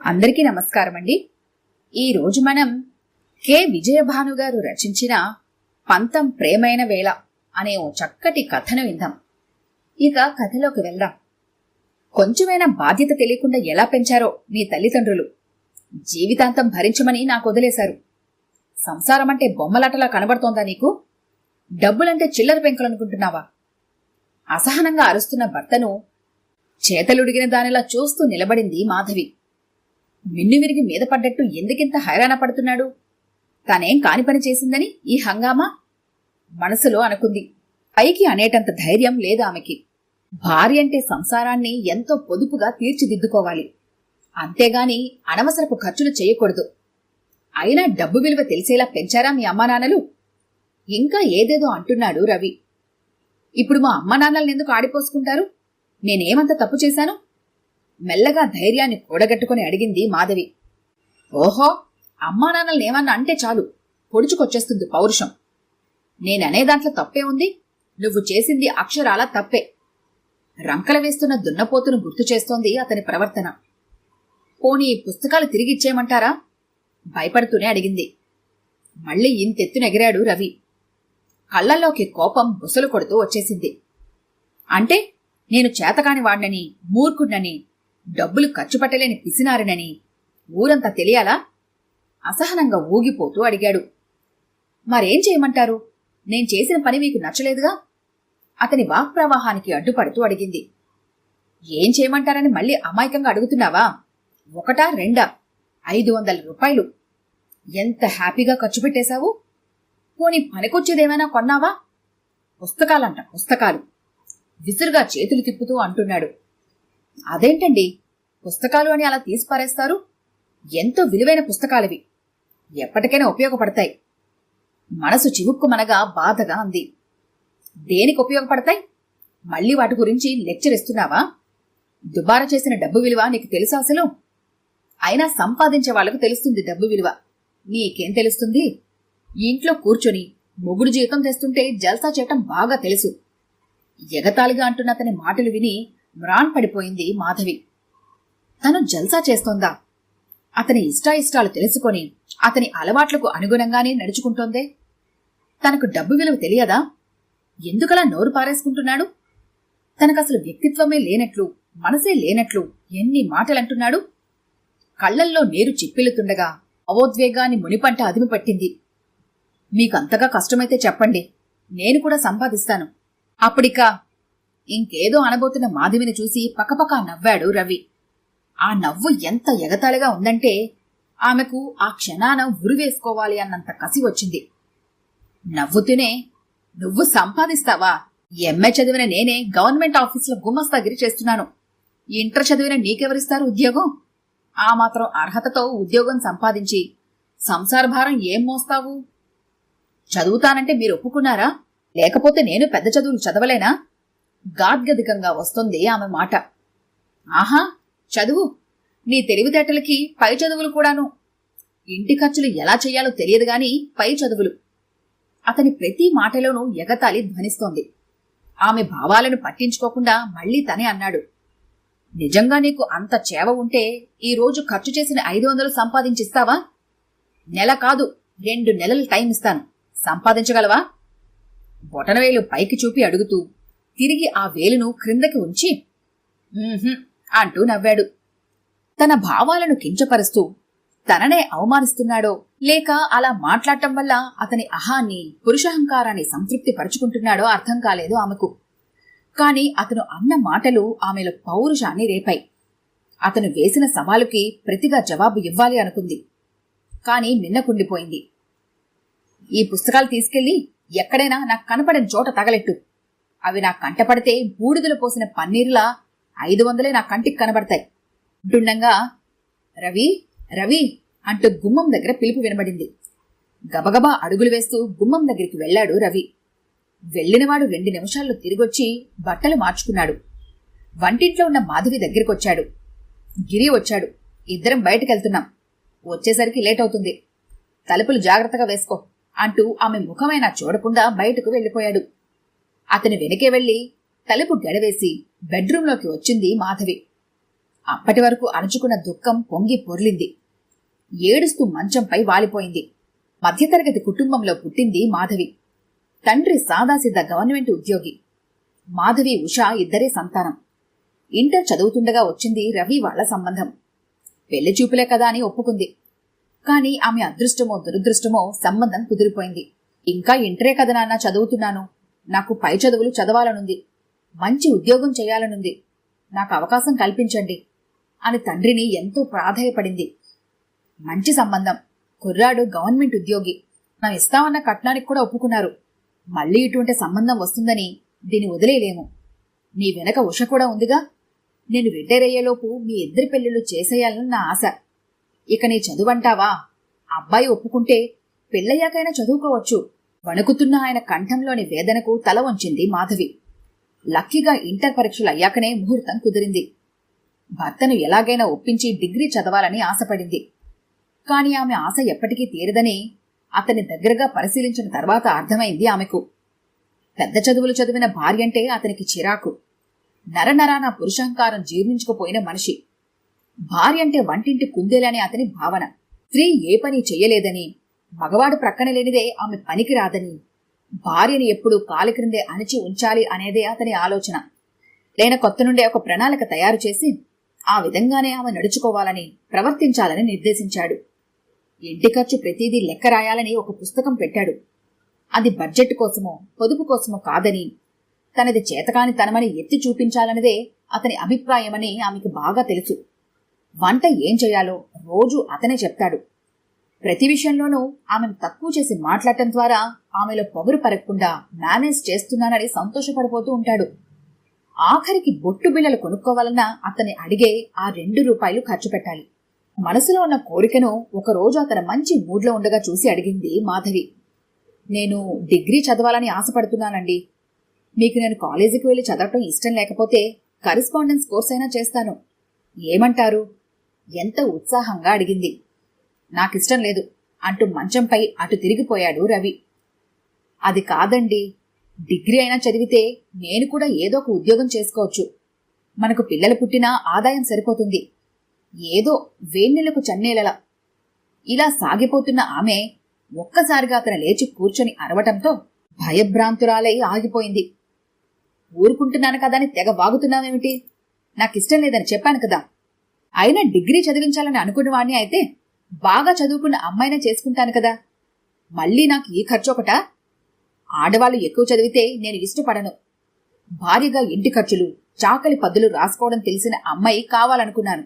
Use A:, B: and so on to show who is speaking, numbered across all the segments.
A: అందరికీ నమస్కారం అండి. ఈరోజు మనం కె విజయభాను గారు రచించిన పంతం ప్రేమైన వేళ అనే ఓ చక్కటి కథను విందాం. ఇక కథలోకి వెళ్దాం. కొంచెమైనా బాధ్యత తెలియకుండా ఎలా పెంచారో నీ తల్లిదండ్రులు. జీవితాంతం భరించమని నాకు వదిలేశారు. సంసారం అంటే బొమ్మలాటలా కనబడుతోందా నీకు? డబ్బులంటే చిల్లర పెంకులనుకుంటున్నావా? అసహనంగా అరుస్తున్న భర్తను చేతలుడిగిన దానిలా చూస్తూ నిలబడింది మాధవి. మిన్నువిరిగి మీద పడ్డట్టు ఎందుకింత హైరాణ పడుతున్నాడు? తానేం కాని పని చేసిందని ఈ హంగామా? మనసులో అనుకుంది. పైకి అనేటంత ధైర్యం లేదు ఆమెకి. భార్య అంటే సంసారాన్ని ఎంతో పొదుపుగా తీర్చిదిద్దుకోవాలి, అంతేగాని అనవసరపు ఖర్చులు చేయకూడదు. అయినా డబ్బు విలువ తెలిసేలా పెంచారా మీ అమ్మానాన్నలు? ఇంకా ఏదేదో అంటున్నాడు రవి. ఇప్పుడు మా అమ్మానాన్నల్ని ఎందుకు ఆడిపోసుకుంటారు? నేనేమంత తప్పు చేశాను? మెల్లగా ధైర్యాన్ని కూడగట్టుకుని అడిగింది మాధవి. ఓహో, అమ్మానాన్నల్ని ఏమన్నా అంటే చాలు పొడుచుకొచ్చేస్తుంది పౌరుషం. నేననే దాంట్లో తప్పే ఉంది? నువ్వు చేసింది అక్షరాల తప్పే. రంకల వేస్తున్న దున్నపోతును గుర్తు చేస్తోంది అతని ప్రవర్తన. పోనీ పుస్తకాలు తిరిగిచ్చేయమంటారా? భయపడుతూనే అడిగింది. మళ్ళీ ఇంతెత్తునెగిరాడు రవి. కళ్లల్లోకి కోపం బుసలు కొడుతూ వచ్చేసింది. అంటే నేను చేతకాని వాడినని, మూర్ఖుడినని, డబ్బులు ఖర్చు పెట్టలేని పిసినారినని ఊరంతా తెలియాలా? అసహనంగా ఊగిపోతూ అడిగాడు. మరేం చేయమంటారు? నేను చేసిన పని మీకు నచ్చలేదుగా? అతని వాక్ప్రవాహానికి అడ్డుపడుతూ అడిగింది. ఏం చేయమంటారని మళ్ళీ అమాయకంగా అడుగుతున్నావా? ఒకటా రెండా? 500 రూపాయలు ఎంత హ్యాపీగా ఖర్చు పెట్టేశావు? పోనీ పనికొచ్చేదేమైనా కొన్నావా? పుస్తకాలంట పుస్తకాలు, విసురుగా చేతులు తిప్పుతూ అంటున్నాడు. అదేంటండి, పుస్తకాలు అని అలా తీసి పారేస్తారు? ఎంతో విలువైన పుస్తకాలవి, ఎప్పటికైనా ఉపయోగపడతాయి. మనసు చివుక్కుమనగా బాధగా అంది. దేనికి ఉపయోగపడతాయి? మళ్ళీ వాటి గురించి లెక్చర్ ఇస్తున్నావా? దుబారా చేసిన డబ్బు విలువ నీకు తెలుసా అసలు? అయినా సంపాదించే వాళ్లకు తెలుస్తుంది డబ్బు విలువ. నీకేం తెలుస్తుంది? ఇంట్లో కూర్చొని మొగుడు జీతం తెస్తుంటే జల్సా చేయటం బాగా తెలుసు. ఎగతాళిగా అంటున్న అతని మాటలు విని మ్రాన్ పడిపోయింది మాధవి. తను జల్సా చేస్తోందా? అతని ఇష్టాయిష్టాలు తెలుసుకొని అతని అలవాట్లకు అనుగుణంగానే నడుచుకుంటోందే. తనకు డబ్బు విలువ తెలియదా? ఎందుకలా నోరు పారేసుకుంటున్నాడు? తనకసలు వ్యక్తిత్వమే లేనట్లు, మనసే లేనట్లు ఎన్ని మాటలంటున్నాడు. కళ్లల్లో నీరు చిప్పిల్లుతుండగా అవోద్వేగాన్ని మునిపంట అదిమి పట్టింది. మీకంతగా కష్టమైతే చెప్పండి, నేను కూడా సంపాదిస్తాను. అప్పుడిక ఇంకేదో అనబోతున్న మాధవిని చూసి పకపకా నవ్వాడు రవి. ఆ నవ్వు ఎంత ఎగతాళిగా ఉందంటే ఆమెకు ఆ క్షణాన ఉరివేసుకోవాలి అన్నంత కసి వచ్చింది. నవ్వుతూనే, నువ్వు సంపాదిస్తావా? ఎంఏ చదివిన నేనే గవర్నమెంట్ ఆఫీసులో గుమస్తాగిరి చేస్తున్నాను. ఇంటర్ చదివిన నీకెవరిస్తారు ఉద్యోగం? ఆ మాత్రం అర్హతతో ఉద్యోగం సంపాదించి సంసార భారం ఏం మోస్తావు? చదువుతానంటే మీరు ఒప్పుకున్నారా? లేకపోతే నేను పెద్ద చదువులు చదవలేనా? గాద్గదికంగా వస్తుంది ఆమె మాట. ఆహా, చదువు. నీ తెలివితేటలకి పై చదువులు కూడాను. ఇంటి ఖర్చులు ఎలా చెయ్యాలో తెలియదు గాని పై చదువులు. అతని ప్రతి మాటలోనూ ఎగతాళి ధ్వనిస్తోంది. ఆమె భావాలను పట్టించుకోకుండా మళ్లీ తనే అన్నాడు. నిజంగా నీకు అంత చేవ ఉంటే ఈ రోజు ఖర్చు చేసిన 500 సంపాదించిస్తావా? నెల కాదు, 2 నెలలు టైం ఇస్తాను. సంపాదించగలవా? బొటనవేలు పైకి చూపి అడుగుతూ తిరిగి ఆ వేలును క్రిందకి ఉంచి అంటూ నవ్వాడు. తన భావాలను కించపరుస్తూ తననే అవమానిస్తున్నాడో, లేక అలా మాట్లాడటం వల్ల అతని అహాన్ని, పురుషహంకారాన్ని సంతృప్తి పరుచుకుంటున్నాడో అర్థం కాలేదు ఆమెకు. కాని అతను అన్న మాటలు ఆమెలో పౌరుషాన్ని రేపాయి. అతను వేసిన సవాలుకి ప్రతిగా జవాబు ఇవ్వాలి అనుకుంది. కాని మిన్నకుండిపోయింది. ఈ పుస్తకాలు తీసుకెళ్లి ఎక్కడైనా నాకు కనపడని చోట తగలెట్టు. అవి నా కంటపడితే బూడిదలు పోసిన పన్నీరులా 500 నా కంటికి కనబడతాయి అంటుండగా రవి రవి అంటూ గుమ్మం దగ్గర పిలుపు వినబడింది. గబగబా అడుగులు వేస్తూ గుమ్మం దగ్గరికి వెళ్లాడు రవి. వెళ్లినవాడు 2 నిమిషాల్లో తిరిగొచ్చి బట్టలు మార్చుకున్నాడు. వంటింట్లో ఉన్న మాధవి దగ్గరికొచ్చాడు. గిరి వచ్చాడు. ఇద్దరం బయటకెళ్తున్నాం. వచ్చేసరికి లేట్ అవుతుంది. తలుపులు జాగ్రత్తగా వేసుకో అంటూ ఆమె ముఖమైనా చూడకుండా బయటకు వెళ్లిపోయాడు. అతని వెనకే వెళ్లి తలుపు గడవేసి బెడ్రూంలోకి వచ్చింది మాధవి. అప్పటి వరకు అణుచుకున్న దుఃఖం పొంగి పొర్లింది. ఏడుస్తూ మంచంపై వాలిపోయింది. మధ్యతరగతి కుటుంబంలో పుట్టింది మాధవి. తండ్రి సాదాసిద్ధ గవర్నమెంట్ ఉద్యోగి. మాధవి, ఉషా ఇద్దరే సంతానం. ఇంటర్ చదువుతుండగా వచ్చింది రవి వాళ్ల సంబంధం. పెళ్లి చూపులే కదా అని ఒప్పుకుంది. కాని ఆమె అదృష్టమో దురదృష్టమో సంబంధం కుదిరిపోయింది. ఇంకా ఇంటరే కదా నాన్న చదువుతున్నాను, నాకు పై చదువులు చదవాలనుంది, మంచి ఉద్యోగం చేయాలనుంది, నాకు అవకాశం కల్పించండి అని తండ్రిని ఎంతో ప్రాధేయపడింది. మంచి సంబంధం, కుర్రాడు గవర్నమెంట్ ఉద్యోగి, మనం ఇస్తామన్న కట్నానికి కూడా ఒప్పుకున్నారు. మళ్లీ ఇటువంటి సంబంధం వస్తుందని దీన్ని వదిలేయలేము. నీ వెనక ఉష కూడా ఉందిగా. నేను రిటైర్ అయ్యేలోపు మీ ఇద్దరి పెళ్లిళ్ళు చేసేయాలని నా ఆశ. ఇక నీ చదువంటావా? అబ్బాయి ఒప్పుకుంటే పెళ్ళయ్యాకైనా చదువుకోవచ్చు. వణుకుతున్న ఆయన కంఠంలోని వేదనకు తల వంచింది మాధవి. లక్కీగా ఇంటర్ పరీక్షలు అయ్యాకనే ముహూర్తం కుదిరింది. భర్తను ఎలాగైనా ఒప్పించి డిగ్రీ చదవాలని ఆశపడింది. కాని ఆమె ఆశ ఎప్పటికీ తీరదని అతని దగ్గరగా పరిశీలించిన తర్వాత అర్థమైంది ఆమెకు. పెద్ద చదువులు చదివిన భార్యంటే అతనికి చిరాకు. నరనరాన పురుషాంకారం జీర్ణించుకుపోయిన మనిషి. భార్యంటే వంటింటి కుందేలని అతని భావన. స్త్రీ ఏ పని చెయ్యలేదని, మగవాడు ప్రక్కన లేనిదే ఆమె పనికి రాదని, భార్యని ఎప్పుడూ కాలి క్రిందే అణిచి ఉంచాలి అనేదే అతని ఆలోచన. లేన కొత్త నుండే ఒక ప్రణాళిక తయారు చేసి ఆ విధంగానే ఆమె నడుచుకోవాలని, ప్రవర్తించాలని నిర్దేశించాడు. ఇంటి ఖర్చు ప్రతిదీ లెక్క రాయాలని ఒక పుస్తకం పెట్టాడు. అది బడ్జెట్ కోసమో పొదుపు కోసమో కాదని, తనది చేతకాని తనమని ఎత్తి చూపించాలన్నదే అతని అభిప్రాయమని ఆమెకు బాగా తెలుసు. వంట ఏం చేయాలో రోజూ అతనే చెప్తాడు. ప్రతి విషయంలోనూ ఆమెను తక్కువ చేసి మాట్లాడటం ద్వారా ఆమెలో పొగరు పరగకుండా మేనేజ్ చేస్తున్నానని సంతోషపడిపోతూ ఉంటాడు. ఆఖరికి బొట్టు బిళ్ళలు కొనుక్కోవాలన్నా అతన్ని అడిగే ఆ 2 రూపాయలు ఖర్చు పెట్టాలి. మనసులో ఉన్న కోరికను ఒకరోజు అతను మంచి మూడ్లో ఉండగా చూసి అడిగింది మాధవి. నేను డిగ్రీ చదవాలని ఆశపడుతున్నానండి. మీకు నేను కాలేజీకి వెళ్లి చదవటం ఇష్టం లేకపోతే కరెస్పాండెన్స్ కోర్స్ అయినా చేస్తాను. ఏమంటారు? ఎంత ఉత్సాహంగా అడిగింది. నాకిష్టం లేదు అంటూ మంచంపై అటు తిరిగిపోయాడు రవి. అది కాదండి, డిగ్రీ అయినా చదివితే నేను కూడా ఏదో ఒక ఉద్యోగం చేసుకోవచ్చు. మనకు పిల్లలు పుట్టినా ఆదాయం సరిపోతుంది. ఏదో వేన్నెలకు చన్నేలలా. ఇలా సాగిపోతున్న ఆమె ఒక్కసారిగా అతను లేచి కూర్చొని అరవటంతో భయభ్రాంతురాలై ఆగిపోయింది. ఊరుకుంటున్నాను కదా అని తెగ వాగుతున్నావేమిటి? నాకిష్టం లేదని చెప్పాను కదా. అయినా డిగ్రీ చదివించాలని అనుకున్నవాణ్ణి అయితే బాగా చదువుకున్న అమ్మాయినే చేసుకుంటాను కదా. మళ్ళీ నాకు ఈ ఖర్చొకటా? ఆడవాళ్లు ఎక్కువ చదివితే నేను ఇష్టపడను. భారీగా ఇంటి ఖర్చులు, చాకలి పద్దులు రాసుకోవడం తెలిసిన అమ్మాయి కావాలనుకున్నాను.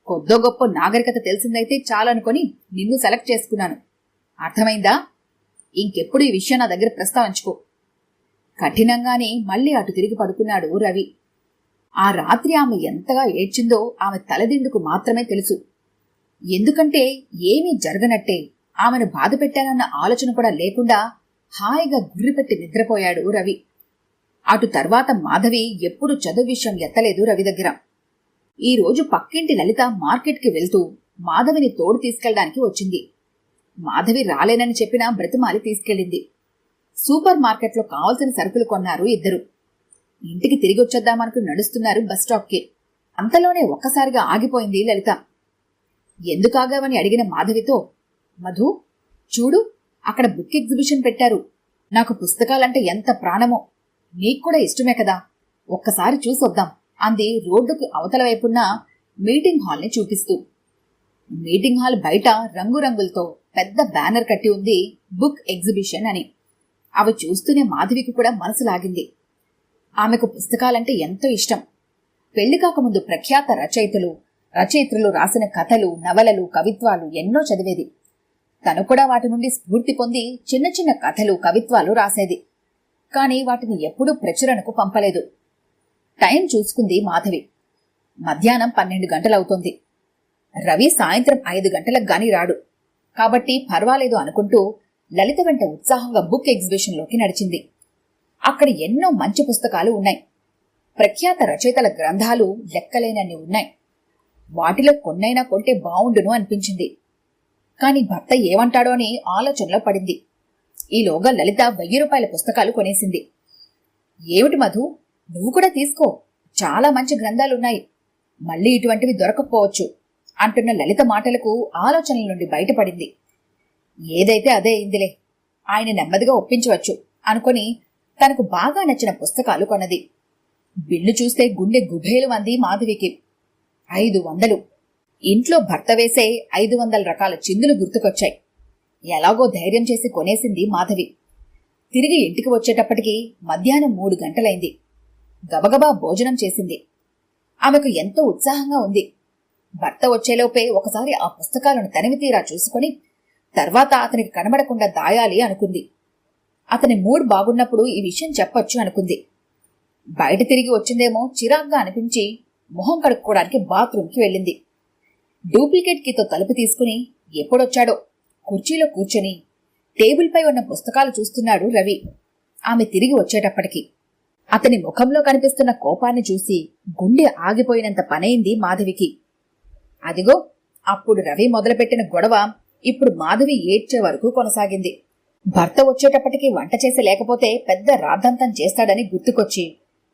A: కొద్దో గొప్ప నాగరికత తెలిసిందైతే చాలనుకొని నిన్ను సెలెక్ట్ చేసుకున్నాను. అర్థమైందా? ఇంకెప్పుడు ఈ విషయం నా దగ్గర ప్రస్తావించుకో. కఠినంగానే మళ్లీ అటు తిరిగి పడుకున్నాడు రవి. ఆ రాత్రి ఆమె ఎంతగా ఏడ్చిందో ఆమె తలదిండుకు మాత్రమే తెలుసు. ఎందుకంటే ఏమీ జరగనట్టే ఆమెను బాధ పెట్టానన్న ఆలోచన కూడా లేకుండా హాయిగా గుర్రిపెట్టి నిద్రపోయాడు రవి. అటు తర్వాత మాధవి ఎప్పుడు చదువు విషయం ఎత్తలేదు రవి దగ్గర. ఈ రోజు పక్కింటి లలిత మార్కెట్కి వెళ్తూ మాధవిని తోడు తీసుకెళ్లడానికి వచ్చింది. మాధవి రాలేనని చెప్పినా బ్రతిమాలి తీసుకెళ్ళింది. సూపర్ మార్కెట్లో కావలసిన సరుకులు కొన్నారు ఇద్దరు. ఇంటికి తిరిగి వచ్చేద్దామనుకుని నడుస్తున్నారు బస్టాప్కి. అంతలోనే ఒక్కసారిగా ఆగిపోయింది లలిత. ఎందుకాగావని అడిగిన మాధవితో, మధు చూడు, అక్కడ బుక్ ఎగ్జిబిషన్ పెట్టారు. నాకు పుస్తకాలంటే ఎంత ప్రాణమో, నీకు కూడా ఇష్టమే కదా, ఒక్కసారి చూసొద్దాం అంది రోడ్డుకు అవతల వైపున్న మీటింగ్ హాల్ని చూపిస్తూ. మీటింగ్ హాల్ బయట రంగురంగులతో పెద్ద బ్యానర్ కట్టి ఉంది, బుక్ ఎగ్జిబిషన్ అని. అవి చూస్తూనే మాధవికి కూడా మనసు లాగింది. ఆమెకు పుస్తకాలంటే ఎంతో ఇష్టం. పెళ్లి కాకముందు ప్రఖ్యాత రచయిత్రులు రాసిన కథలు, నవలలు, కవిత్వాలు ఎన్నో చదివేది. తను కూడా వాటి నుండి స్ఫూర్తి పొంది చిన్న చిన్న కథలు, కవిత్వాలు రాసేది. కాని వాటిని ఎప్పుడూ ప్రచురణకు పంపలేదు. టైం చూసుకుంది మాధవి. మధ్యాహ్నం 12 గంటలవుతోంది. రవి సాయంత్రం 5 గంటలకు గాని రాడు. కాబట్టి పర్వాలేదు అనుకుంటూ లలిత వెంట ఉత్సాహంగా బుక్ ఎగ్జిబిషన్లోకి నడిచింది. అక్కడ ఎన్నో మంచి పుస్తకాలు ఉన్నాయి. ప్రఖ్యాత రచయితల గ్రంథాలు లెక్కలేనన్ని ఉన్నాయి. వాటిలో కొన్నైనా కొంటే బావుండును అనిపించింది. కాని భర్త ఏమంటాడో అని ఆలోచనలో పడింది. ఈలోగా లలిత 1000 రూపాయల పుస్తకాలు కొనేసింది. ఏమిటి మధు, నువ్వు కూడా తీసుకో, చాలా మంచి గ్రంథాలున్నాయి. మళ్ళీ ఇటువంటివి దొరకకపోవచ్చు అంటున్న లలిత మాటలకు ఆలోచనల నుండి బయటపడింది. ఏదైతే అదే అయిందిలే, ఆయన నెమ్మదిగా ఒప్పించవచ్చు అనుకుని తనకు బాగా నచ్చిన పుస్తకాలు కొన్నది. బిల్లు చూస్తే గుండె గుబేలు అంది మాధవికి. 500. ఇంట్లో భర్త వేసే 500 రకాల చిందులు గుర్తుకొచ్చాయి. ఎలాగో ధైర్యం చేసి కొనేసింది మాధవి. తిరిగి ఇంటికి వచ్చేటప్పటికి మధ్యాహ్నం 3 గంటలైంది. గబగబా భోజనం చేసింది. ఆమెకు ఎంతో ఉత్సాహంగా ఉంది. భర్త వచ్చేలోపే ఒకసారి ఆ పుస్తకాలను తనివితీరా చూసుకుని తర్వాత అతనికి కనబడకుండా దాయాలి అనుకుంది. అతని మూడ్ బాగున్నప్పుడు ఈ విషయం చెప్పొచ్చు అనుకుంది. బయట తిరిగి వచ్చిందేమో చిరాగ్గా అనిపించి మొహం కడుక్కోవడానికి బాత్రూంకి వెళ్ళింది. డూప్లికేట్ కీతో తలుపు తీసుకుని ఎప్పుడొచ్చాడో కుర్చీలో కూర్చొని టేబుల్పై ఉన్న పుస్తకాలు చూస్తున్నాడు రవి. ఆమె తిరిగి వచ్చేటప్పటికి అతని ముఖంలో కనిపిస్తున్న కోపాన్ని చూసి గుండె ఆగిపోయినంత పనైంది మాధవికి. అదిగో అప్పుడు రవి మొదలుపెట్టిన గొడవ ఇప్పుడు మాధవి ఏడ్చే వరకు కొనసాగింది. భర్త వచ్చేటప్పటికి వంట చేసి లేకపోతే పెద్ద రాద్ధాంతం చేస్తాడని గుర్తుకొచ్చి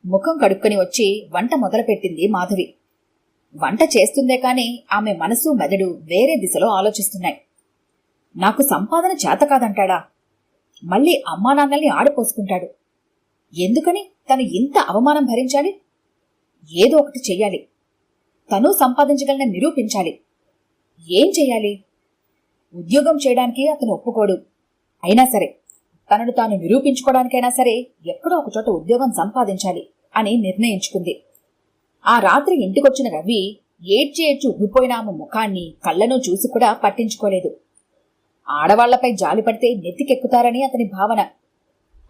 A: ముఖం కడుక్కొని వచ్చి వంట మొదలుపెట్టింది మాధవి. వంట చేస్తుందే కాని ఆమె మనసు మెదడు వేరే దిశలో ఆలోచిస్తున్నాయి. నాకు సంపాదన చేత కాదంటాడా? మళ్ళీ అమ్మా నాన్నల్ని ఆడిపోసుకుంటాడు. ఎందుకని తను ఇంత అవమానం భరించాలి? ఏదో ఒకటి చెయ్యాలి. తను సంపాదించగలనని నిరూపించాలి. ఏం చెయ్యాలి? ఉద్యోగం చేయడానికి అతను ఒప్పుకోడు. అయినా సరే తనను తాను నిరూపించుకోవడానికైనా సరే ఎక్కడో ఒకచోట ఉద్యోగం సంపాదించాలి అని నిర్ణయించుకుంది. ఆ రాత్రి ఇంటికొచ్చిన రవి ఏడ్చి ఉబ్బిపోయిన ఆమె ముఖాన్ని కళ్ళను చూసి కూడా పట్టించుకోలేదు. ఆడవాళ్లపై జాలి పడితే నెత్తికెక్కుతారని అతని భావన.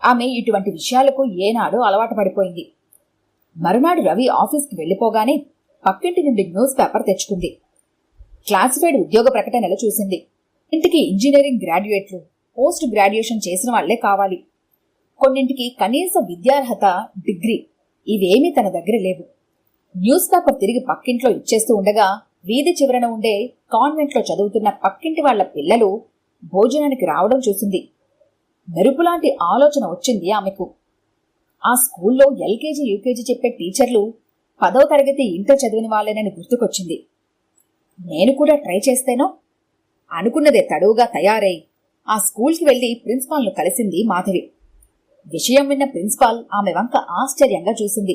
A: ఆమె ఇటువంటి విషయాలకు ఏనాడో అలవాటు పడిపోయింది. మరునాడు రవి ఆఫీస్కి వెళ్లిపోగానే పక్కింటి నుండి న్యూస్ పేపర్ తెచ్చుకుంది. క్లాసిఫైడ్ ఉద్యోగ ప్రకటనలు చూసింది. ఇంటికి ఇంజనీరింగ్ గ్రాడ్యుయేట్లు, పోస్ట్ గ్రాడ్యుయేషన్ చేసిన వాళ్లే కావాలి. కొన్నింటికి కనీస విద్యార్హత డిగ్రీ, ఇవేమీ తన దగ్గర లేవు. న్యూస్ పేపర్ తిరిగి పక్కింట్లో ఇచ్చేస్తూ ఉండగా వీధి చివరన ఉండే కాన్వెంట్లో చదువుతున్న పక్కింటి వాళ్ల పిల్లలు భోజనానికి రావడం చూసింది. మెరుపులాంటి ఆలోచన వచ్చింది ఆమెకు. ఆ స్కూల్లో ఎల్కేజీ యూకేజీ చెప్పే టీచర్లు 10వ తరగతి ఇంటర్ చదివిన వాళ్ళేనని గుర్తుకొచ్చింది. నేను కూడా ట్రై చేస్తేనో అనుకున్నదే తడువుగా తయారై ఆ స్కూల్కి వెళ్లి ప్రిన్సిపాల్ను కలిసింది మాధవి. విషయం విన్న ప్రిన్సిపాల్ ఆమె వంక ఆశ్చర్యంగా చూసింది.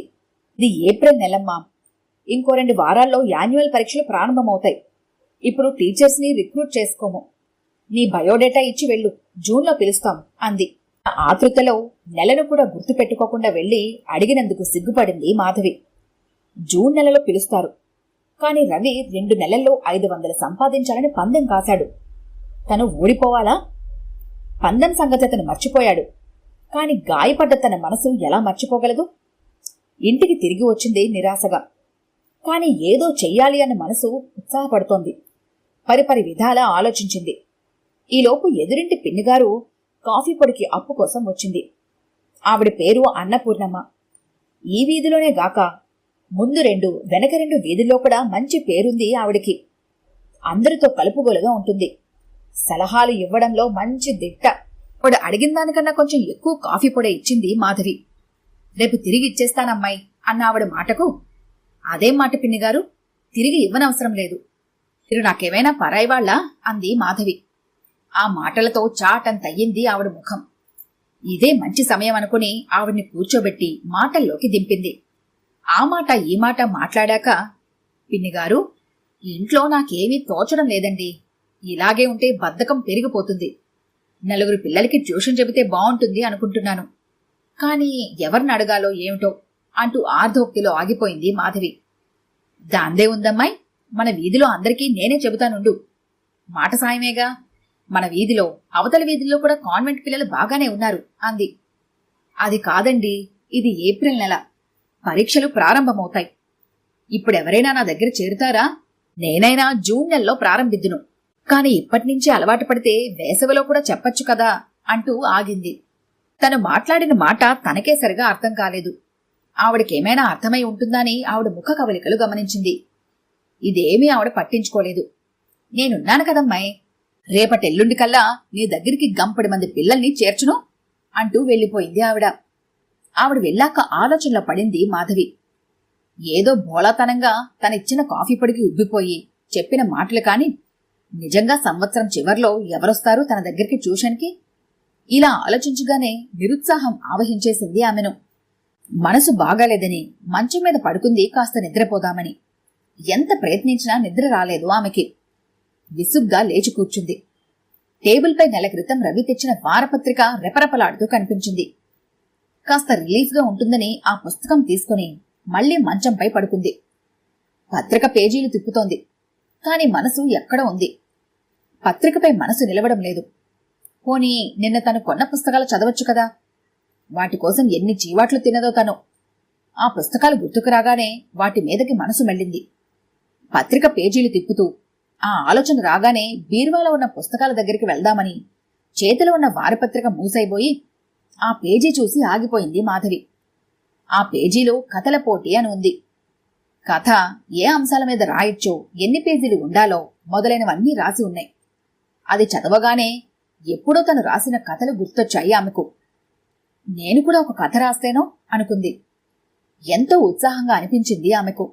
A: ఇది ఏప్రిల్ నెలమ్మా, ఇంకో 2 వారాల్లో యాన్యువల్ పరీక్షలు ప్రారంభమవుతాయి. ఇప్పుడు టీచర్స్ని రిక్రూట్ చేసుకోము. నీ బయోడేటా ఇచ్చి వెళ్ళు, జూన్లో పిలుస్తాం అంది. ఆతృతలో నెలను కూడా గుర్తు పెట్టుకోకుండా వెళ్లి అడిగినందుకు సిగ్గుపడింది మాధవి. జూన్ నెలలో పిలుస్తారు, కాని రవి 2 నెలల్లో 500 సంపాదించాలని పందెం కాశాడు. తను ఓడిపోవాలా? పందెం సంగతి అతను మర్చిపోయాడు. కాని గాయపడ్డ తన మనసు ఎలా మర్చిపోగలదు? ఇంటికి తిరిగి వచ్చింది నిరాశగా. కాని ఏదో చెయ్యాలి అన్న మనసు ఉత్సాహపడుతోంది. పరిపరి విధాలా ఆలోచించింది. ఈలోపు ఎదురింటి పిన్నిగారు కాఫీ పొడికి అప్పు కోసం వచ్చింది. ఆవిడ పేరు అన్నపూర్ణమ్మ. ఈ వీధిలోనే గాక ముందు 2 వెనక 2 వీధుల్లో కూడా మంచి పేరుంది ఆవిడికి. అందరితో కలుపుగోలుగా ఉంటుంది. సలహాలు ఇవ్వడంలో మంచి దిట్ట. ఆవిడ అడిగిన దానికన్నా కొంచెం ఎక్కువ కాఫీ పొడి ఇచ్చింది మాధవి. రేపు తిరిగి ఇచ్చేస్తానమ్మాయి అన్న ఆవిడ మాటకు, అదేం మాట పిన్నిగారు, తిరిగి ఇవ్వనవసరం లేదు. మీరు నాకేమైనా పరాయివాళ్లా అంది మాధవి. ఆ మాటలతో చాటంతయ్యింది ఆవిడ ముఖం. ఇదే మంచి సమయం అనుకుని ఆవిడ్ని కూర్చోబెట్టి మాటల్లోకి దింపింది. ఆ మాట ఈ మాట మాట్లాడాక, పిన్నిగారు, ఇంట్లో నాకేమీ తోచడం లేదండి. ఇలాగే ఉంటే బద్ధకం పెరిగిపోతుంది. 4 పిల్లలకి ట్యూషన్ చెబితే బావుంటుంది అనుకుంటున్నాను. కాని ఎవరిని అడగాలో ఏమిటో అంటూ ఆర్ధోక్తిలో ఆగిపోయింది మాధవి. దాందే ఉందమ్మాయి, మన వీధిలో అందరికీ నేనే చెబుతానుండు. మాట సాయమేగా. మన వీధిలో అవతల వీధిలో కూడా కాన్వెంట్ పిల్లలు బాగానే ఉన్నారు అంది. అది కాదండి, ఇది ఏప్రిల్ నెల. పరీక్షలు ప్రారంభమవుతాయి. ఇప్పుడెవరైనా నా దగ్గర చేరుతారా? నేనైనా జూన్ నెలలో ప్రారంభిద్దును. కాని ఇప్పటినుంచే అలవాటు పడితే వేసవిలో కూడా చెప్పొచ్చు కదా అంటూ ఆగింది. తను మాట్లాడిన మాట తనకే సరిగా అర్థం కాలేదు. ఆవిడకేమైనా అర్థమై ఉంటుందని ఆవిడ ముఖ కవలికలు గమనించింది. ఇదేమీ ఆవిడ పట్టించుకోలేదు. నేనున్నాను కదమ్మాయి, రేపటెల్లుండి కల్లా నీ దగ్గరికి గంపడి మంది పిల్లల్ని చేర్చును అంటూ వెళ్ళిపోయింది ఆవిడ. ఆవిడ వెళ్ళాక ఆలోచనలో పడింది మాధవి. ఏదో బోళాతనంగా తనిచ్చిన కాఫీ పొడికి ఉబ్బిపోయి చెప్పిన మాటలు కాని నిజంగా సంవత్సరం చివర్లో ఎవరొస్తారు తన దగ్గరికి ట్యూషన్కి? ఇలా ఆలోచించగానే నిరుత్సాహం ఆవహించేసింది ఆమెను. మనసు బాగాలేదని మంచం మీద పడుకుంది కాస్త నిద్రపోదామని. ఎంత ప్రయత్నించినా నిద్ర రాలేదు ఆమెకి. విసుగ్గా లేచి కూర్చుంది. టేబుల్పై నెల క్రితం రవి తెచ్చిన వారపత్రిక రెపరెపలాడుతూ కనిపించింది. కాస్త రిలీఫ్గా ఉంటుందని ఆ పుస్తకం తీసుకుని మళ్లీ మంచంపై పడుకుంది. పత్రిక పేజీలు తిప్పుతోంది. కాని మనసు ఎక్కడ ఉంది? పత్రికపై మనసు నిలవడం లేదు. పోనీ నిన్న తను కొన్న పుస్తకాలు చదవచ్చు కదా. వాటి కోసం ఎన్ని చీవాట్లు తిన్నదో తను. ఆ పుస్తకాలు గుర్తుకు రాగానే వాటి మీదకి మనసు మెళ్ళింది. పత్రిక పేజీలు తిప్పుతూ ఆ ఆలోచన రాగానే బీరువాలో ఉన్న పుస్తకాల దగ్గరికి వెళ్దామని చేతిలో ఉన్న వారపత్రిక మూసైపోయి ఆ పేజీ చూసి ఆగిపోయింది మాధవి. ఆ పేజీలో కథల పోటీ అని ఉంది. కథ ఏ అంశాల మీద రాయొచ్చో, ఎన్ని పేజీలు ఉండాలో మొదలైనవన్నీ రాసి ఉన్నాయి. అది చదవగానే ఎప్పుడో తను రాసిన కథలు గుర్తొచ్చాయి ఆమెకు. నేను కూడా ఒక కథ రాస్తేనో అనుకుంది. ఎంతో ఉత్సాహంగా అనిపించింది ఆమెకు.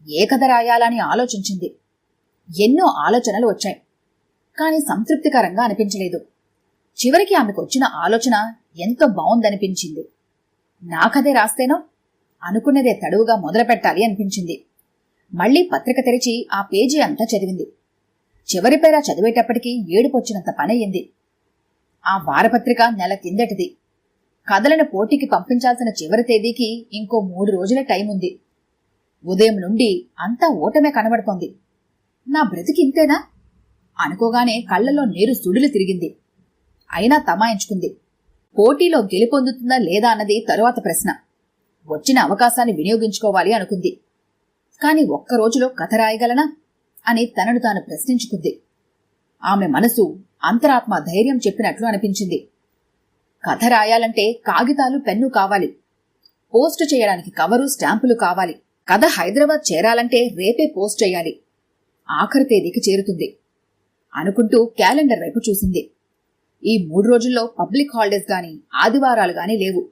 A: ఏ కథ రాయాలని ఆలోచించింది. ఎన్నో ఆలోచనలు వచ్చాయి. కాని సంతృప్తికరంగా అనిపించలేదు. చివరికి ఆమెకు వచ్చిన ఆలోచన ఎంతో బావుందనిపించింది. నా కథే రాస్తేనో అనుకున్నదే తడువుగా మొదలుపెట్టాలి అనిపించింది. మళ్లీ పత్రిక తెరిచి ఆ పేజీ అంతా చదివింది. చివరి పేరా చదివేటప్పటికీ ఏడుపొచ్చినంత పనయ్యింది. ఆ వారపత్రిక నెల కిందటిది. కథలను పోటీకి పంపించాల్సిన చివరి తేదీకి ఇంకో 3 రోజుల టైం ఉంది. ఉదయం నుండి అంతా ఓటమే కనబడుతోంది. నా బ్రతికి ఇంతేనా అనుకోగానే కళ్లలో నీరు సుడులు తిరిగింది. అయినా తమాయించుకుంది. పోటీలో గెలుపొందుతుందా లేదా అన్నది తరువాత ప్రశ్న. వచ్చిన అవకాశాన్ని వినియోగించుకోవాలి అనుకుంది. కాని ఒక్కరోజులో కథ రాయగలనా అని తనను తాను ప్రశ్నించుకుంది. ఆమె మనసు అంతరాత్మ ధైర్యం చెప్పినట్లు అనిపించింది. కథ రాయాలంటే కాగితాలు, పెన్ను కావాలి. పోస్టు చేయడానికి కవరు, స్టాంపులు కావాలి. కథ హైదరాబాద్ చేరాలంటే రేపే పోస్ట్ చేయాలి. ఆఖరి తేదీకి చేరుతుంది అనుకుంటూ క్యాలెండర్ వైపు చూసింది. ఈ 3 రోజుల్లో పబ్లిక్ హాలిడేస్ గాని, ఆదివారాలు గాని లేవు.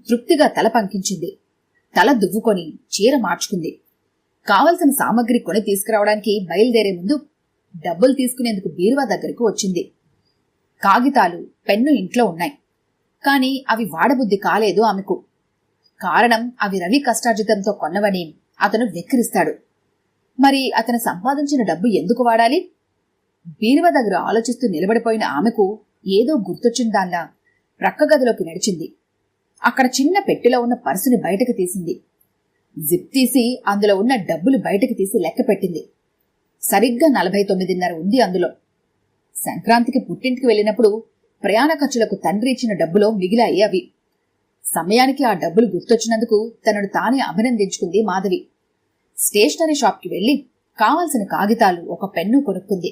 A: తృప్తిగా తల పంకించింది. తల దువ్వుకొని చీర మార్చుకుంది. కావలసిన సామగ్రి కొని తీసుకురావడానికి బయలుదేరే ముందు డబ్బులు తీసుకునేందుకు బీరువా దగ్గరకు వచ్చింది. కాగితాలు, పెన్ను ఇంట్లో ఉన్నాయి. కాని అవి వాడబుద్ధి కాలేదు ఆమెకు. కారణం అవి రవి కష్టార్జితంతో కొన్నవని అతను వెక్కిరిస్తాడు. మరి అతను సంపాదించిన డబ్బు ఎందుకు వాడాలి? బీరువా దగ్గర ఆలోచిస్తూ నిలబడిపోయిన ఆమెకు ఏదో గుర్తొచ్చిన దానిలా ప్రక్క గదిలోకి నడిచింది. అక్కడ చిన్న పెట్టెలో ఉన్న పర్సుని బయటకు తీసింది. జిప్ తీసి అందులో ఉన్న డబ్బులు బయటకు తీసి లెక్క పెట్టింది. సరిగ్గా 49.5 ఉంది అందులో. సంక్రాంతికి పుట్టింటికి వెళ్ళినప్పుడు ప్రయాణ ఖర్చులకు తండ్రి ఇచ్చిన డబ్బులో మిగిలాయి అవి. సమయానికి ఆ డబ్బులు గుర్తొచ్చినందుకు తనను తానే అభినందించుకుంది మాధవి. స్టేషనరీ షాప్కి వెళ్లి కావాల్సిన కాగితాలు, ఒక పెన్ను కొనుక్కుంది.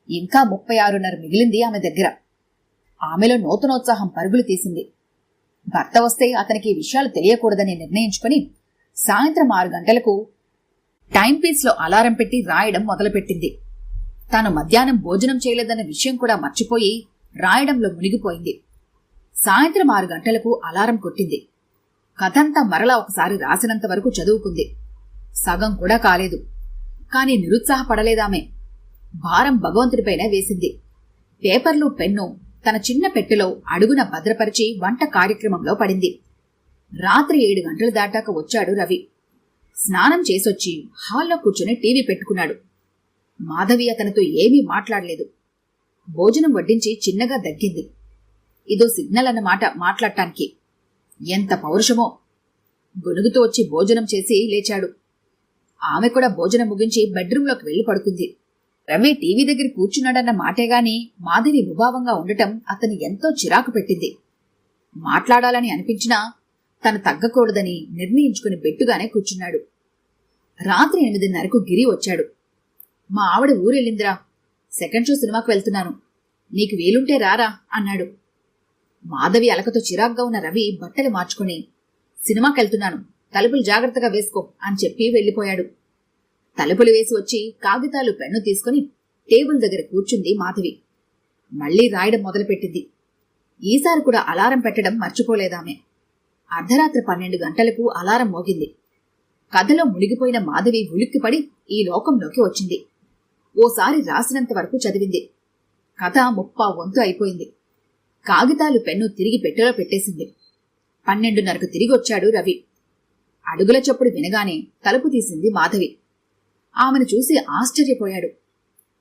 A: ఇంకా 36.5 మిగిలింది ఆమె దగ్గర. ఆమెలో నూతనోత్సాహం పరుగులు తీసింది. భర్త వస్తే అతనికి ఈ విషయాలు తెలియకూడదని నిర్ణయించుకుని సాయంత్రం 6 గంటలకు టైంపీస్లో అలారం పెట్టి రాయడం మొదలుపెట్టింది. తాను మధ్యాహ్నం భోజనం చేయలేదన్న విషయం కూడా మర్చిపోయి రాయడంలో మునిగిపోయింది. సాయంత్రం 6 గంటలకు అలారం కొట్టింది. కథంతా మరలా ఒకసారి రాసినంత వరకు చదువుకుంది. సగం కూడా కాలేదు. కాని నిరుత్సాహపడలేదామె. భారం భగవంతుడిపైన వేసింది. పేపర్లు, పెన్ను తన చిన్న పెట్టెలో అడుగున భద్రపరిచి వంట కార్యక్రమంలో పడింది. రాత్రి 7 గంటలు దాటాక వచ్చాడు రవి. స్నానం చేసొచ్చి హాల్లో కూర్చుని టీవీ పెట్టుకున్నాడు. మాధవి అతనితో ఏమీ మాట్లాడలేదు. భోజనం వడ్డించి చిన్నగా దగ్గింది. ఇదో సిగ్నల్ అన్నమాట మాట్లాడటానికి. ఎంత పౌరుషమో! గొనుగుతూ వచ్చి భోజనం చేసి లేచాడు. ఆమె కూడా భోజనం ముగించి బెడ్రూంలోకి వెళ్లి పడుకుంది. రవి టీవీ దగ్గర కూర్చున్నాడన్న మాటేగాని మాధవి ముభావంగా ఉండటం అతని ఎంతో చిరాకు పెట్టింది. మాట్లాడాలని అనిపించినా తను తగ్గకూడదని నిర్ణయించుకుని బెట్టుగానే కూర్చున్నాడు. రాత్రి 8:30కు గిరి వచ్చాడు. మా ఆవిడ ఊరెళ్ళిందిరా, సెకండ్ షో సినిమాకు వెళ్తున్నాను, నీకు వీలుంటే రారా అన్నాడు. మాధవి అలకతో చిరాగ్గా ఉన్న రవి బట్టలు మార్చుకుని సినిమాకెళ్తున్నాను, తలుపులు జాగ్రత్తగా వేసుకో అని చెప్పి వెళ్లిపోయాడు. తలుపులు వేసి వచ్చి కాగితాలు, పెన్ను తీసుకుని టేబుల్ దగ్గర కూర్చుంది మాధవి. మళ్లీ రాయడం మొదలుపెట్టింది. ఈసారి కూడా అలారం పెట్టడం మర్చిపోలేదామె. అర్ధరాత్రి 12 గంటలకు అలారం మోగింది. కథలో మునిగిపోయిన మాధవి ఉలిక్కిపడి ఈ లోకంలోకి వచ్చింది. ఓసారి రాసినంత వరకు చదివింది. కథ 30 వంతు అయిపోయింది. కాగితాలు పెన్ను తిరిగి పెట్టెలో పెట్టేసింది. 12:30కు తిరిగొచ్చాడు రవి. అడుగుల చప్పుడు వినగానే తలుపు తీసింది మాధవి. ఆమెను చూసి ఆశ్చర్యపోయాడు.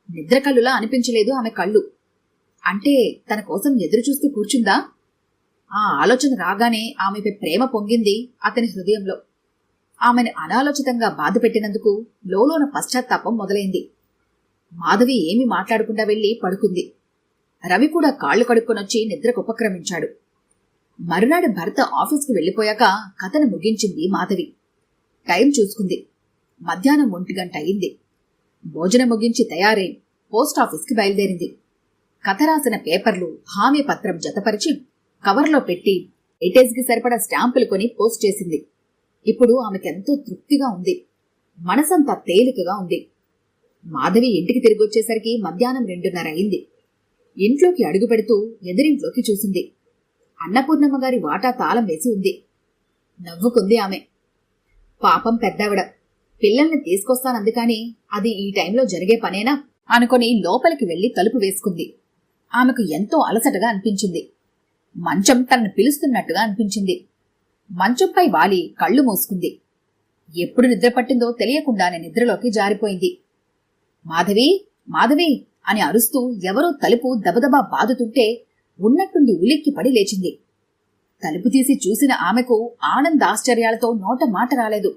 A: నిద్రకల్లులా అనిపించలేదు ఆమె కళ్ళు. అంటే తన కోసం ఎదురుచూస్తూ కూర్చుందా? ఆ ఆలోచన రాగానే ఆమెపై ప్రేమ పొంగింది అతని హృదయంలో. ఆమెను అనాలోచితంగా బాధపెట్టినందుకు లోలోన పశ్చాత్తాపం మొదలైంది. మాధవి ఏమీ మాట్లాడకుండా వెళ్లి పడుకుంది. రవి కూడా కాళ్లు కడుక్కొనొచ్చి నిద్రకు ఉపక్రమించాడు. మరునాడు భర్త ఆఫీస్కి వెళ్లిపోయాక కథను ముగించింది మాధవి. టైం చూసుకుంది. మధ్యాహ్నం 1 గంట అయింది. భోజనం ముగించి తయారై పోస్టాఫీస్కి బయలుదేరింది. కథ రాసిన పేపర్లు, హామీ పత్రం జతపరిచి కవర్లో పెట్టి ఎటేజ్కి సరిపడా స్టాంపులు కొని పోస్ట్ చేసింది. ఇప్పుడు ఆమెకెంతో తృప్తిగా ఉంది. మనసంతా తేలికగా ఉంది. మాధవి ఇంటికి తిరిగొచ్చేసరికి మధ్యాహ్నం 2:30 అయింది. ఇంట్లోకి అడుగు పెడుతూ ఎదురింట్లోకి చూసింది. అన్నపూర్ణమ్మగారి వాటా తాళం వేసి ఉంది. నవ్వుకుంది ఆమె. పాపం పెద్దావిడ. పిల్లల్ని తీసుకొస్తానందుకాని అది ఈ టైంలో జరిగే పనేనా అనుకుని లోపలికి వెళ్లి తలుపు వేసుకుంది. ఆమెకు ఎంతో అలసటగా అనిపించింది. మంచం తనను పిలుస్తున్నట్టుగా అనిపించింది. మంచంపై వాలి కళ్ళు మూసుకుంది. ఎప్పుడు నిద్ర పట్టిందో తెలియకుండానే నిద్రలోకి జారిపోయింది. మాధవి, మాధవి అని అరుస్తూ ఎవరో తలుపు దబదబా బాదుతుంటే ఉన్నట్టుండి ఉలిక్కిపడి లేచింది. తలుపు తీసి చూసిన ఆమెకు ఆనందాశ్చర్యాలతో నోట మాట రాలేదు.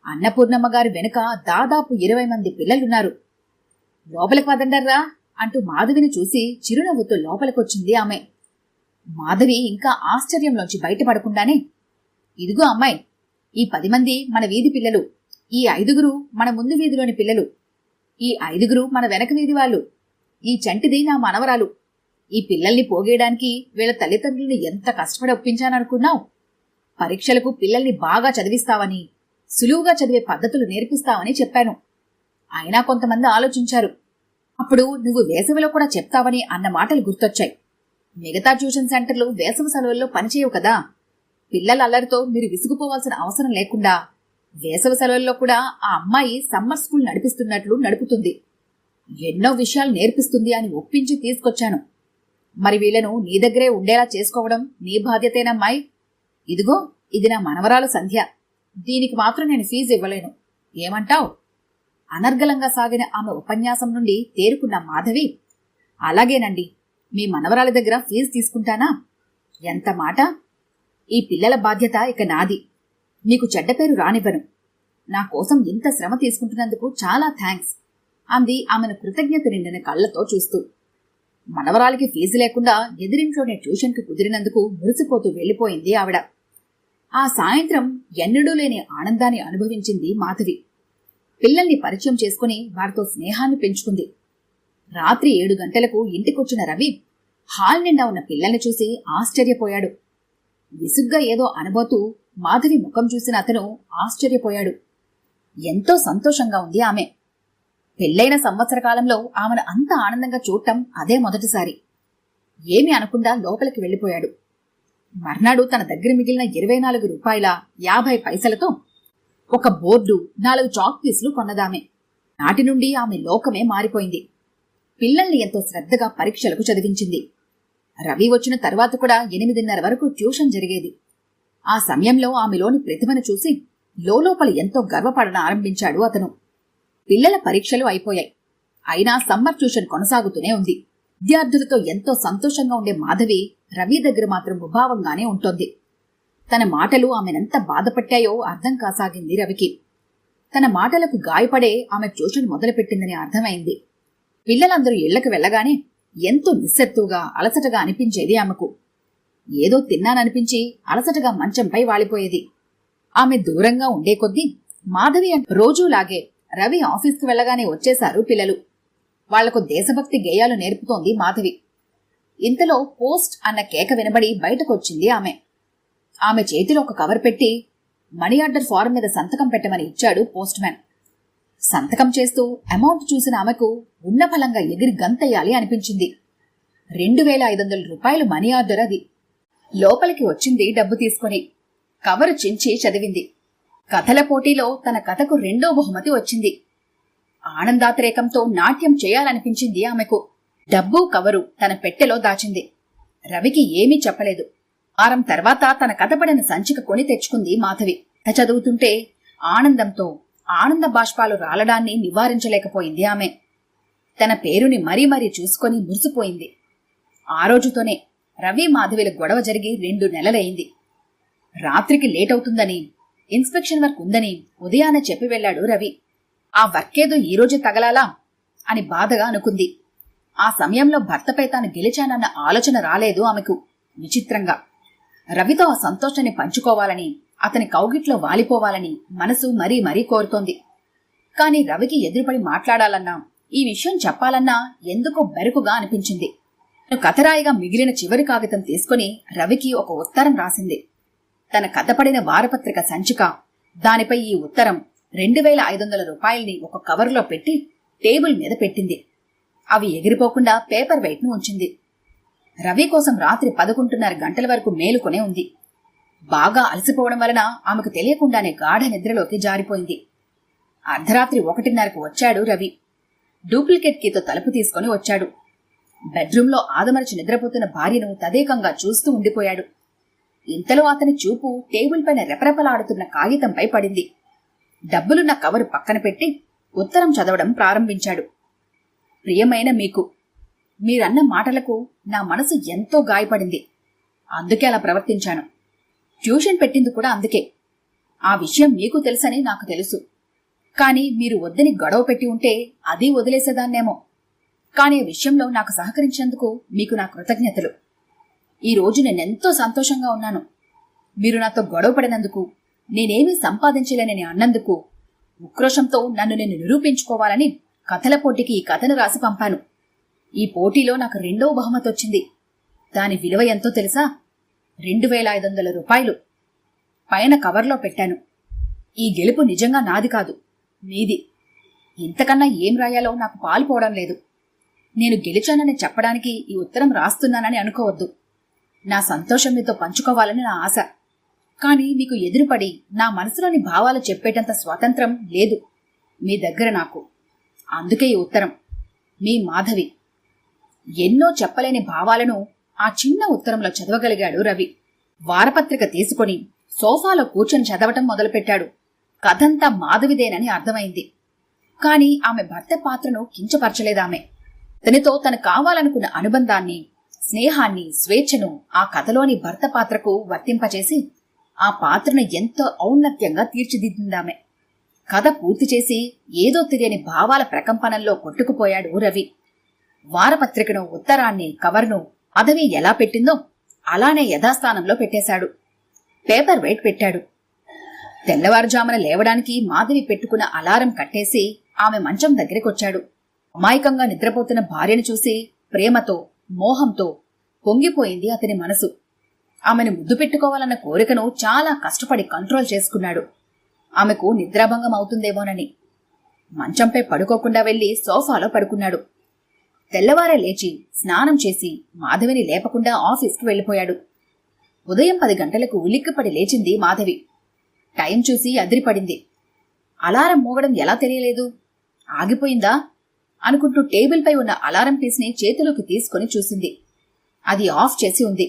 A: అన్నపూర్ణమ్మగారి వెనుక దాదాపు 20 మంది పిల్లలున్నారు. లోపలికి వదండర్రా అంటూ మాధవిని చూసి చిరునవ్వుతో లోపలికొచ్చింది ఆమె. మాధవి ఇంకా ఆశ్చర్యంలోంచి బయటపడకుండానే, ఇదిగో అమ్మాయి, ఈ 10 మంది మన వీధి పిల్లలు, ఈ 5గురు మన ముందు వీధిలోని పిల్లలు, ఈ 5గురు మన వెనక వీధి వాళ్ళు, ఈ చంటిది నా మనవరాలు. ఈ పిల్లల్ని పోగేయడానికి వీళ్ళ తల్లిదండ్రుల్ని ఎంత కష్టపడి ఒప్పించాననుకున్నావు? పరీక్షలకు పిల్లల్ని బాగా చదివిస్తావని, సులువుగా చదివే పద్ధతులు నేర్పిస్తావని చెప్పాను. అయినా కొంతమంది ఆలోచించారు. అప్పుడు నువ్వు వేసవిలో కూడా చెప్తావని అన్న మాటలు గుర్తొచ్చాయి. మిగతా ట్యూషన్ సెంటర్లు వేసవి సెలవుల్లో పనిచేయవు కదా. పిల్లల అల్లరితో మీరు విసుగుపోవాల్సిన అవసరం లేకుండా వేసవి సెలవుల్లో కూడా ఆ అమ్మాయి సమ్మర్ స్కూల్ నడిపిస్తున్నట్లు నడుపుతుంది. ఎన్నో విషయాలు నేర్పిస్తుంది అని ఒప్పించి తీసుకొచ్చాను. మరి వీళ్లను నీ దగ్గరే ఉండేలా చేసుకోవడం నీ బాధ్యతేనమ్మాయి. ఇదిగో ఇది నా మనవరాలు సంధ్య. దీనికి మాత్రం నేను ఫీజు ఇవ్వలేను. ఏమంటావ్? అనర్గళంగా సాగిన ఆమె ఉపన్యాసం నుండి తేరుకున్న మాధవి, అలాగేనండి, మీ మనవరాలి దగ్గర ఫీజు తీసుకుంటానా? ఎంత మాట! ఈ పిల్లల బాధ్యత ఇక నాది. నీకు చెడ్డ పేరు రానివ్వను. నా కోసం ఇంత శ్రమ తీసుకుంటున్నందుకు చాలా థ్యాంక్స్ అంది ఆమెను కృతజ్ఞత నిండిన కళ్లతో చూస్తూ. మనవరాలికి ఫీజు లేకుండా ఎదిరింట్లోనే ట్యూషన్కి కుదిరినందుకు మురిసిపోతూ వెళ్లిపోయింది ఆవిడ. ఆ సాయంత్రం ఎన్నడూ లేని ఆనందాన్ని అనుభవించింది మాధవి. పిల్లల్ని పరిచయం చేసుకుని వారితో స్నేహాన్ని పెంచుకుంది. రాత్రి 7 గంటలకు ఇంటికొచ్చిన రవి హాల్ నిండా ఉన్న పిల్లల్ని చూసి ఆశ్చర్యపోయాడు. విసుగ్గా ఏదో అనబోతూ మాధవి ముఖం చూసిన అతను ఆశ్చర్యపోయాడు. ఎంతో సంతోషంగా ఉంది ఆమె. పెళ్లైన సంవత్సర కాలంలో ఆమెను అంత ఆనందంగా చూడటం అదే మొదటిసారి. ఏమీ అనకుండా లోపలికి వెళ్లిపోయాడు. మర్నాడు తన దగ్గర మిగిలిన 24 రూపాయల 50 పైసలతో ఒక బోర్డు, 4 చాక్ పీసులు కొన్నదామె. నాటి నుండి ఆమె లోకమే మారిపోయింది. పిల్లల్ని ఎంతో శ్రద్ధగా పరీక్షలకు చదివించింది. రవి వచ్చిన తర్వాత కూడా 8:30 వరకు ట్యూషన్ జరిగేది. ఆ సమయంలో ఆమెలోని ప్రతిభను చూసి లోపల ఎంతో గర్వపడన ఆరంభించాడు అతను. పిల్లల పరీక్షలు అయిపోయాయి. అయినా సమ్మర్ ట్యూషన్ కొనసాగుతూనే ఉంది. విద్యార్థులతో ఎంతో సంతోషంగా ఉండే మాధవి రవి దగ్గర మాత్రం ముభావంగానే ఉంటోంది. తన మాటలు ఆమెనెంత బాధపట్టాయో అర్థం కాసాగింది రవికి. తన మాటలకు గాయపడే ఆమె ట్యూషన్ మొదలుపెట్టిందని అర్థమైంది. పిల్లలందరూ ఇళ్లకు వెళ్లగానే ఎంతో నిస్సత్తుగా అలసటగా అనిపించేది ఆమెకు. ఏదో తిన్నాననిపించి అలసటగా మంచంపై వాలిపోయేది. ఆమె దూరంగా ఉండే కొద్దీ మాధవి రోజూలాగే రవి ఆఫీస్కి వెళ్లగానే వచ్చేశారు పిల్లలు. వాళ్లకు దేశభక్తి గేయాలు నేర్పుతోంది మాధవి. ఇంతలో పోస్ట్ అన్న కేక వినబడి బయటకొచ్చింది ఆమె. ఆమె చేతిలో ఒక కవర్ పెట్టి మనీ ఆర్డర్ ఫారం మీద సంతకం పెట్టమని ఇచ్చాడు పోస్ట్ మ్యాన్. సంతకం చేస్తూ అమౌంట్ చూసిన ఆమెకు ఉన్న ఫలంగా ఎగిరి గంతయ్యాలి అనిపించింది. 2500 రూపాయలు మనీ ఆర్డర్ అది. లోపలికి వచ్చింది డబ్బు తీసుకుని. కవరు చించి చదివింది. కథల పోటీలో తన కథకు 2వ బహుమతి వచ్చింది. ఆనందాతిరేకంతో నాట్యం చేయాలనిపించింది ఆమెకు. డబ్బు కవరు తన పెట్టెలో దాచింది. రవికి ఏమీ చెప్పలేదు. వారం తర్వాత తన కథ పడిన సంచిక కొని తెచ్చుకుంది మాధవి. కథ చదువుతుంటే ఆనందంతో ఆనంద బాష్పాలు రాలడాన్ని నివారించలేకపోయింది ఆమె. తన పేరుని మరీ మరీ చూసుకొని మురిసిపోయింది. ఆ రోజుతోనే రవి మాధవిల గొడవ జరిగి 2 నెలలైంది. రాత్రికి లేట్ అవుతుందని, ఇన్స్పెక్షన్ వర్క్ ఉందని ఉదయాన చెప్పి వెళ్లాడు రవి. ఆ వర్కేదో ఈరోజే తగలాలా అని బాధగా అనుకుంది. ఆ సమయంలో భర్తపై తాను గెలిచానన్న ఆలోచన రాలేదు ఆమెకు. విచిత్రంగా రవితో ఆ సంతోషాన్ని పంచుకోవాలని, అతని కౌగిట్లో వాలిపోవాలని మనసు మరీ మరీ కోరుతోంది. కాని రవికి ఎదురుపడి మాట్లాడాలన్నా, ఈ విషయం చెప్పాలన్నా ఎందుకో బెరుకుగా అనిపించింది. కథరాయిగా మిగిలిన చివరి కాగితం తీసుకుని రవికి ఒక ఉత్తరం రాసింది. తన కథపడిన వారపత్రిక సంచిక, దానిపై ఈ ఉత్తరం 2500 రూపాయల్ని ఒక కవరులో పెట్టి టేబుల్ మీద పెట్టింది. అవి ఎగిరిపోకుండా పేపర్ వెయిట్ను ఉంచింది. రవి కోసం రాత్రి 11:30 గంటల వరకు మేలుకొనే ఉంది. బాగా అలసిపోవడం వలన ఆమెకు తెలియకుండానే గాఢ నిద్రలోకి జారిపోయింది. అర్ధరాత్రి 1:30కు వచ్చాడు రవి. డూప్లికేట్ కీతో తలుపు తీసుకుని వచ్చాడు. బెడ్రూంలో ఆదమరచి నిద్రపోతున్న భార్యను తదేకంగా చూస్తూ ఉండిపోయాడు. ఇంతలో అతని చూపు టేబుల్ పైన రెపరెపలాడుతున్న కాగితంపై పడింది. డబ్బులున్న కవరు పక్కన పెట్టి ఉత్తరం చదవడం ప్రారంభించాడు. ప్రియమైన మీకు, మీరన్న మాటలకు నా మనసు ఎంతో గాయపడింది. అందుకే అలా ప్రవర్తించాను. ట్యూషన్ పెట్టింది కూడా అందుకే. ఆ విషయం మీకు తెలుసని నాకు తెలుసు. కాని మీరు వద్దని గొడవ పెట్టి ఉంటే అదీ వదిలేసేదాన్నేమో. కాని ఆ విషయంలో నాకు సహకరించినందుకు మీకు నా కృతజ్ఞతలు. ఈ రోజు నేనెంతో సంతోషంగా ఉన్నాను. మీరు నాతో గొడవ పడినందుకు, నేనేమీ సంపాదించలేనని అన్నందుకు, ఉక్రోషంతో నన్ను నేను నిరూపించుకోవాలని కథల పోటీకి ఈ కథను రాసి పంపాను. ఈ పోటీలో నాకు 2వ బహుమతి వచ్చింది. దాని విలువ ఎంతో తెలుసా? 2500 రూపాయలు. పైన కవర్లో పెట్టాను. ఈ గెలుపు నిజంగా నాది కాదు, మీది. ఇంతకన్నా ఏం రాయాలో నాకు పాలుపోవడం లేదు. నేను గెలిచానని చెప్పడానికి ఈ ఉత్తరం రాస్తున్నానని అనుకోవద్దు. నా సంతోషం మీతో పంచుకోవాలని నా ఆశ. కాని మీకు ఎదురుపడి నా మనసులోని భావాలు చెప్పేటంత స్వాతంత్రం లేదు మీ దగ్గర నాకు. అందుకే ఈ ఉత్తరం. మీ మాధవి. ఎన్నో చెప్పలేని భావాలను ఆ చిన్న ఉత్తరంలో చదవగలిగాడు రవి. వారపత్రిక తీసుకుని సోఫాలో కూర్చొని చదవటం మొదలుపెట్టాడు. కథంతా మాధవిదేనని అర్థమైంది. కాని ఆమె భర్త పాత్రను కించపరచలేదామె. తనతో తను కావాలనుకున్న అనుబంధాన్ని, స్నేహాన్ని, స్వేచ్ఛను ఆ కథలోని భర్త పాత్రకు వర్తింపచేసి ఆ పాత్రను ఎంతో ఔన్నత్యంగా తీర్చిదిద్దిందామె. కథ పూర్తి చేసి ఏదో తెలియని భావాల ప్రకంపనంలో కొట్టుకుపోయాడు రవి. వారపత్రికను, ఉత్తరాన్ని, కవర్ను మాధవి ఎలా పెట్టిందో అలానే యథాస్థానంలో పెట్టేశాడు. పేపర్ వెయిట్ పెట్టాడు. తెల్లవారుజామున లేవడానికి మాధవి పెట్టుకున్న అలారం కట్టేసి ఆమె మంచం దగ్గరికొచ్చాడు. అమాయకంగా నిద్రపోతున్న భార్యను చూసి ప్రేమతో, మోహంతో పొంగిపోయింది అతని మనసు. ఆమెను ముద్దు పెట్టుకోవాలన్న కోరికను చాలా కష్టపడి కంట్రోల్ చేసుకున్నాడు. ఆమెకు నిద్రాభంగం అవుతుందేమోనని మంచంపై పడుకోకుండా వెళ్లి సోఫాలో పడుకున్నాడు. తెల్లవారే లేచి స్నానం చేసి మాధవిని లేపకుండా ఆఫీస్కి వెళ్లిపోయాడు. ఉదయం 10 గంటలకు ఉలిక్కిపడి లేచింది మాధవి. టైం చూసి అదిరిపడింది. అలారం మోగడం ఎలా తెలియలేదు? ఆగిపోయిందా అనుకుంటూ టేబుల్పై ఉన్న అలారం పీస్ని చేతిలోకి తీసుకుని చూసింది. అది ఆఫ్ చేసి ఉంది.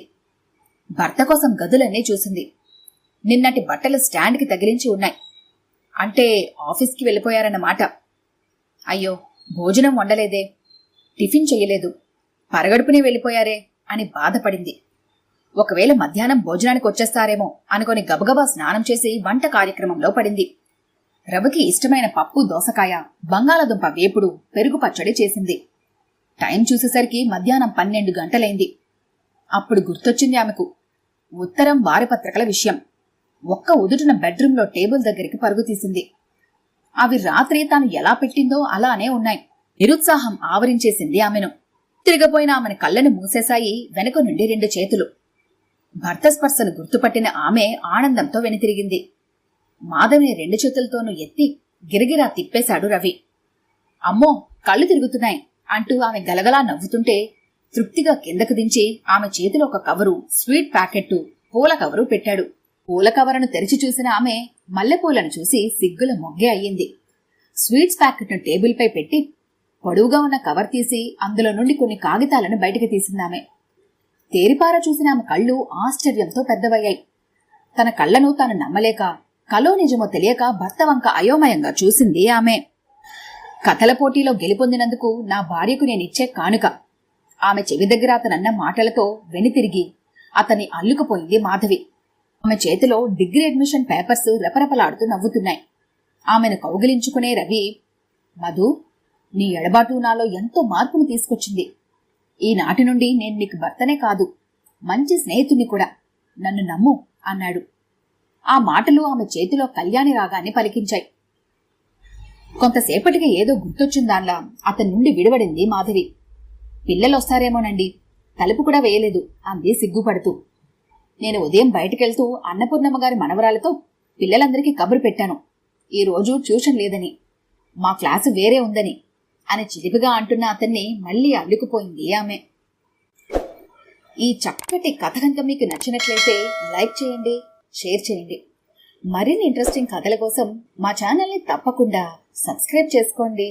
A: భర్త కోసం గదులన్నీ చూసింది. నిన్నటి బట్టలు స్టాండ్కి తగిలించి ఉన్నాయి. అంటే ఆఫీస్కి వెళ్ళిపోయారన్నమాట. అయ్యో, భోజనం వండలేదే, టిఫిన్ చెయ్యలేదు, పరగడుపునే వెళ్ళిపోయారే అని బాధపడింది. ఒకవేళ మధ్యాహ్నం భోజనానికి వచ్చేస్తారేమో అనుకొని గబగబా స్నానం చేసి వంట కార్యక్రమంలో పడింది. రవికి ఇష్టమైన పప్పు, దోసకాయ, బంగాళదుంప వేపుడు, పెరుగు పచ్చడి చేసింది. టైం చూసేసరికి మధ్యాహ్నం 12 గంటలైంది. అప్పుడు గుర్తొచ్చింది ఆమెకు ఉత్తరం, వారపత్రికల విషయం. ఒక్క ఉదుటిన బెడ్రూంలో టేబుల్ దగ్గరికి పరుగు తీసింది. అవి రాత్రి తాను ఎలా పెట్టిందో అలానే ఉన్నాయి. నిరుత్సాహం ఆవరించేసింది ఆమెను. తిరిగిపోయిన ఆమెను కళ్ళను మూసేశాయి వెనుక నుండి 2 చేతులు. భర్త స్పర్శను గుర్తుపట్టిన ఆమె ఆనందంతో వెనుతిరిగింది. మాధవిని 2 చేతులతోనూ ఎత్తి గిరగిరా తిప్పేశాడు రవి. అమ్మో, కళ్ళు తిరుగుతున్నాయి అంటూ ఆమె గలగలా నవ్వుతుంటే తృప్తిగా కిందకు దించి ఆమె చేతిలో ఒక కవరు, స్వీట్ ప్యాకెట్టు, పూల కవరు పెట్టాడు. పూల కవరను తెరిచి చూసిన ఆమె మల్లెపూలను చూసి సిగ్గుల మొగ్గే అయ్యింది. స్వీట్స్ ప్యాకెట్ను టేబుల్పై పెట్టి పొడవుగా ఉన్న కవర్ తీసి అందులో నుండి కొన్ని కాగితాలను బయటికి తీసిందామె. తేరిపార చూసిన ఆమె కళ్ళు ఆశ్చర్యంతో పెద్దవయ్యాయి. తన కళ్లను తాను నమ్మలేక, కలో నిజమో తెలియక భర్త వంక అయోమయంగా చూసింది ఆమె. కథల పోటీలో గెలుపొందినందుకు నా భార్యకు నేనిచ్చే కానుక. ఆమె చెవి దగ్గర అతనన్న మాటలతో వెనుతిరిగి అతన్ని అల్లుకుపోయింది మాధవి. ఆమె చేతిలో డిగ్రీ అడ్మిషన్ పేపర్స్ రెపరెపలాడుతూ నవ్వుతున్నాయి. ఆమెను కౌగిలించుకునే రవి, మధు, నీ ఎడబాటు నాలో ఎంతో మార్పును తీసుకొచ్చింది. ఈనాటి నుండి నేను నీకు భర్తనే కాదు, మంచి స్నేహితుణ్ణి కూడా. నన్ను నమ్ము అన్నాడు. ఆ మాటలు ఆమె చేతిలో కళ్యాణి రాగాన్ని పలికించాయి. కొంతసేపటికి ఏదో గుర్తొచ్చిందాన్లా అతని నుండి విడివడింది మాధవి. పిల్లలొస్తారేమోనండి, తలుపు కూడా వేయలేదు అంది సిగ్గుపడుతూ. నేను ఉదయం బయటకెళ్తూ అన్నపూర్ణమ్మ గారి మనవరాలతో పిల్లలందరికీ కబురు పెట్టాను, ఈరోజు ట్యూషన్ లేదని, మా క్లాసు వేరే ఉందని అని చిలిపిగా అంటున్న అతన్ని మళ్లీ అల్లుకుపోయింది ఆమె. ఈ చక్కటి కథ కనుక మీకు నచ్చినట్లయితే లైక్ చేయండి, షేర్ చేయండి. మరిన్ని ఇంట్రెస్టింగ్ కథల కోసం మా ఛానల్ని తప్పకుండా సబ్స్క్రైబ్ చేసుకోండి.